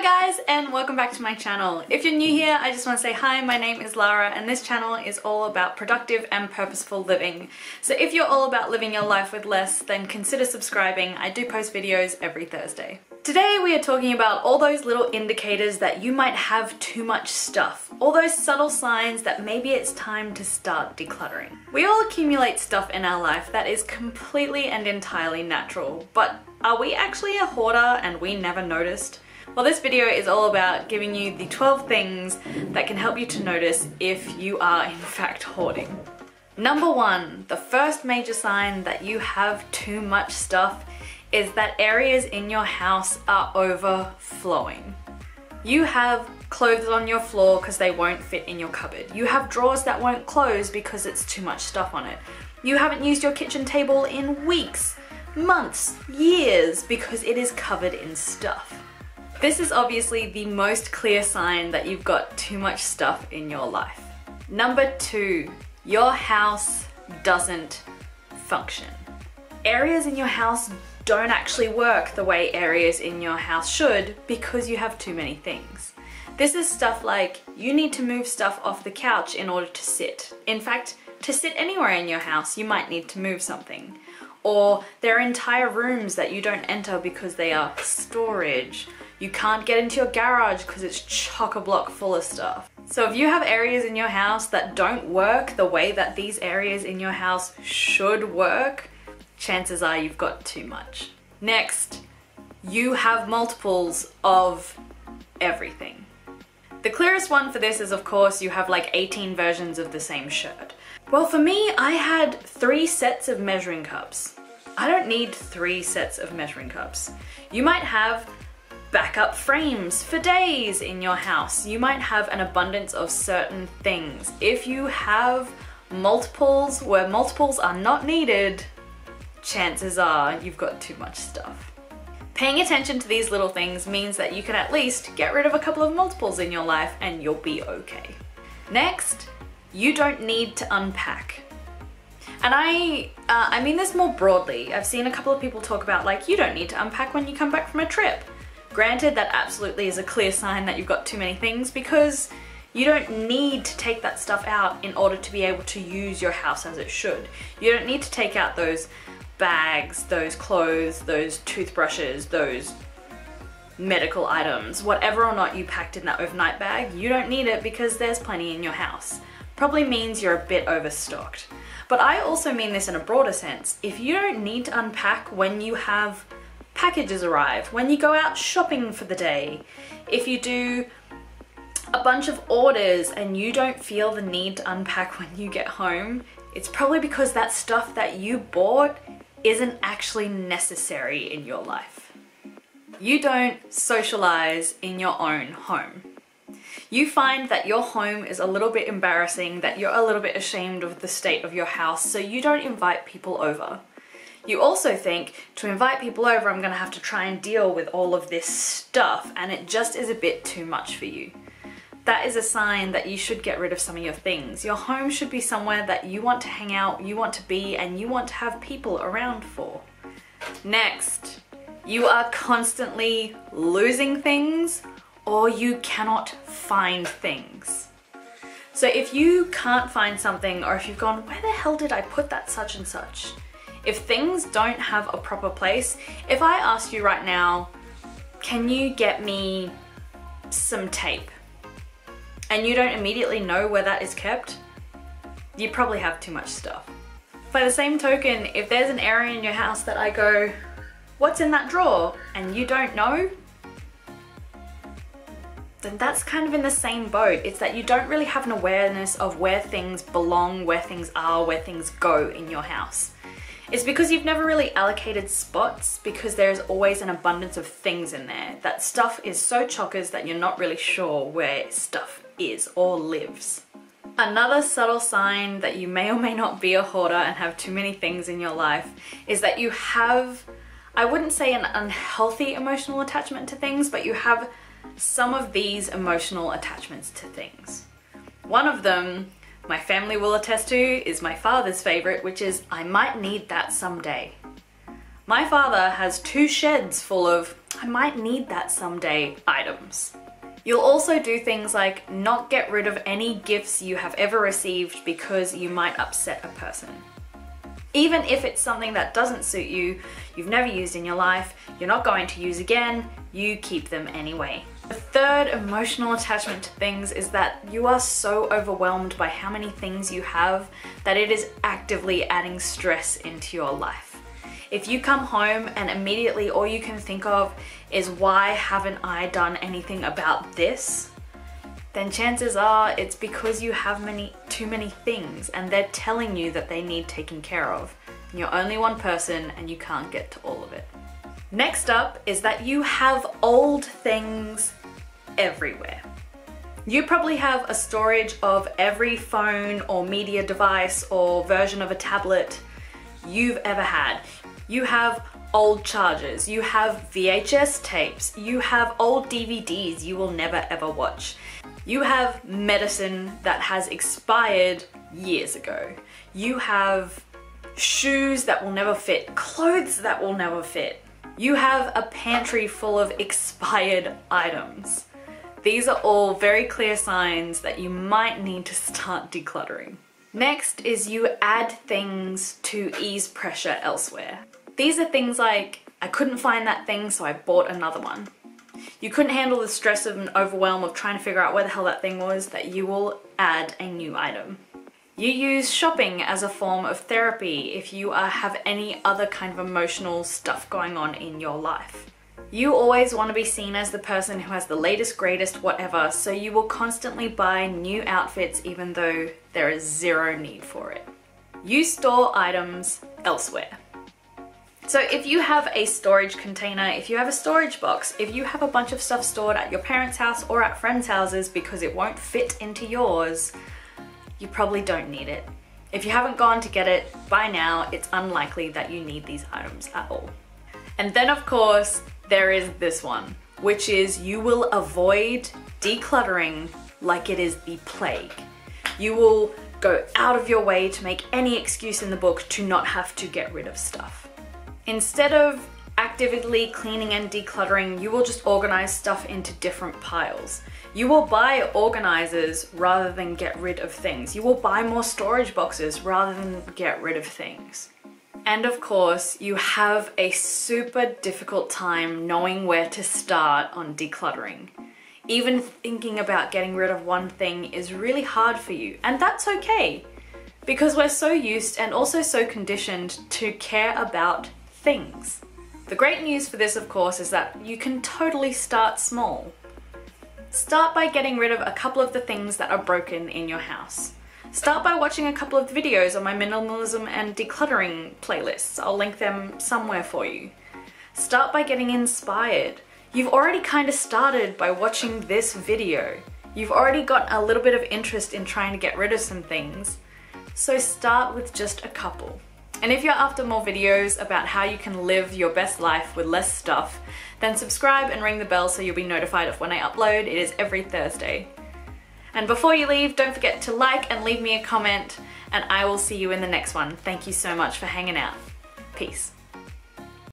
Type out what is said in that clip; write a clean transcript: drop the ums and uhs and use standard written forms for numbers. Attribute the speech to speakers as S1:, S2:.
S1: Hi guys, and welcome back to my channel. If you're new here, I just want to say hi, my name is Lara and this channel is all about productive and purposeful living. So if you're all about living your life with less, then consider subscribing. I do post videos every Thursday. Today we are talking about all those little indicators that you might have too much stuff. All those subtle signs that maybe it's time to start decluttering. We all accumulate stuff in our life that is completely and entirely natural, but are we actually a hoarder and we never noticed? Well, this video is all about giving you the 12 things that can help you to notice if you are in fact hoarding. Number one, the first major sign that you have too much stuff is that areas in your house are overflowing. You have clothes on your floor because they won't fit in your cupboard. You have drawers that won't close because it's too much stuff on it. You haven't used your kitchen table in weeks, months, years because it is covered in stuff. This is obviously the most clear sign that you've got too much stuff in your life. Number two, your house doesn't function. Areas in your house don't actually work the way areas in your house should because you have too many things. This is stuff like you need to move stuff off the couch in order to sit. In fact, to sit anywhere in your house, you might need to move something. Or there are entire rooms that you don't enter because they are storage. You can't get into your garage because it's chock-a-block full of stuff. So if you have areas in your house that don't work the way that these areas in your house should work, chances are you've got too much. Next, you have multiples of everything. The clearest one for this is, of course, you have like 18 versions of the same shirt. Well, for me, I had 3 sets of measuring cups. I don't need 3 sets of measuring cups. You might have backup frames for days in your house. You might have an abundance of certain things. If you have multiples where multiples are not needed, chances are you've got too much stuff. Paying attention to these little things means that you can at least get rid of a couple of multiples in your life and you'll be okay. Next, you don't need to unpack. And I mean this more broadly. I've seen a couple of people talk about like, you don't need to unpack when you come back from a trip. Granted, that absolutely is a clear sign that you've got too many things because you don't need to take that stuff out in order to be able to use your house as it should. You don't need to take out those bags, those clothes, those toothbrushes, those medical items, whatever or not you packed in that overnight bag. You don't need it because there's plenty in your house. Probably means you're a bit overstocked. But I also mean this in a broader sense. If you don't need to unpack when you have packages arrive, when you go out shopping for the day, if you do a bunch of orders and you don't feel the need to unpack when you get home, it's probably because that stuff that you bought isn't actually necessary in your life. You don't socialize in your own home. You find that your home is a little bit embarrassing, that you're a little bit ashamed of the state of your house, so you don't invite people over. You also think, to invite people over, I'm gonna have to try and deal with all of this stuff, and it just is a bit too much for you. That is a sign that you should get rid of some of your things. Your home should be somewhere that you want to hang out, you want to be, and you want to have people around for. Next, you are constantly losing things or you cannot find things. So if you can't find something, or if you've gone, where the hell did I put that such and such? If things don't have a proper place, if I asked you right now, can you get me some tape? And you don't immediately know where that is kept, you probably have too much stuff. By the same token, if there's an area in your house that I go, what's in that drawer? And you don't know, then that's kind of in the same boat. It's that you don't really have an awareness of where things belong, where things are, where things go in your house. It's because you've never really allocated spots because there's always an abundance of things in there. That stuff is so chockers that you're not really sure where stuff is or lives. Another subtle sign that you may or may not be a hoarder and have too many things in your life is that you have, I wouldn't say an unhealthy emotional attachment to things, but you have some of these emotional attachments to things. One of them, my family will attest to, is my father's favorite, which is I might need that someday. My father has 2 sheds full of I might need that someday items. You'll also do things like not get rid of any gifts you have ever received because you might upset a person. Even if it's something that doesn't suit you, you've never used in your life, you're not going to use again, you keep them anyway. The third emotional attachment to things is that you are so overwhelmed by how many things you have that it is actively adding stress into your life. If you come home and immediately all you can think of is why haven't I done anything about this, then chances are it's because you have too many things and they're telling you that they need taken care of. And you're only one person and you can't get to all of it. Next up is that you have old things everywhere. You probably have a storage of every phone or media device or version of a tablet you've ever had. You have old chargers, you have VHS tapes, you have old DVDs you will never ever watch. You have medicine that has expired years ago. You have shoes that will never fit, clothes that will never fit. You have a pantry full of expired items. These are all very clear signs that you might need to start decluttering. Next is you add things to ease pressure elsewhere. These are things like, I couldn't find that thing so I bought another one. You couldn't handle the stress of an overwhelm of trying to figure out where the hell that thing was, that you will add a new item. You use shopping as a form of therapy if you have any other kind of emotional stuff going on in your life. You always want to be seen as the person who has the latest, greatest, whatever, so you will constantly buy new outfits even though there is zero need for it. You store items elsewhere. So if you have a storage container, if you have a storage box, if you have a bunch of stuff stored at your parents' house or at friends' houses because it won't fit into yours, you probably don't need it. If you haven't gone to get it by now, it's unlikely that you need these items at all. And then of course, there is this one, which is you will avoid decluttering like it is the plague. You will go out of your way to make any excuse in the book to not have to get rid of stuff. Instead of actively cleaning and decluttering, you will just organize stuff into different piles. You will buy organizers rather than get rid of things. You will buy more storage boxes rather than get rid of things. And of course, you have a super difficult time knowing where to start on decluttering. Even thinking about getting rid of one thing is really hard for you, and that's okay, because we're so used and also so conditioned to care about things. The great news for this, of course, is that you can totally start small. Start by getting rid of a couple of the things that are broken in your house. Start by watching a couple of videos on my minimalism and decluttering playlists. I'll link them somewhere for you. Start by getting inspired. You've already kind of started by watching this video. You've already got a little bit of interest in trying to get rid of some things. So start with just a couple. And if you're after more videos about how you can live your best life with less stuff, then subscribe and ring the bell so you'll be notified of when I upload. It is every Thursday. And before you leave, don't forget to like and leave me a comment, and I will see you in the next one. Thank you so much for hanging out. Peace.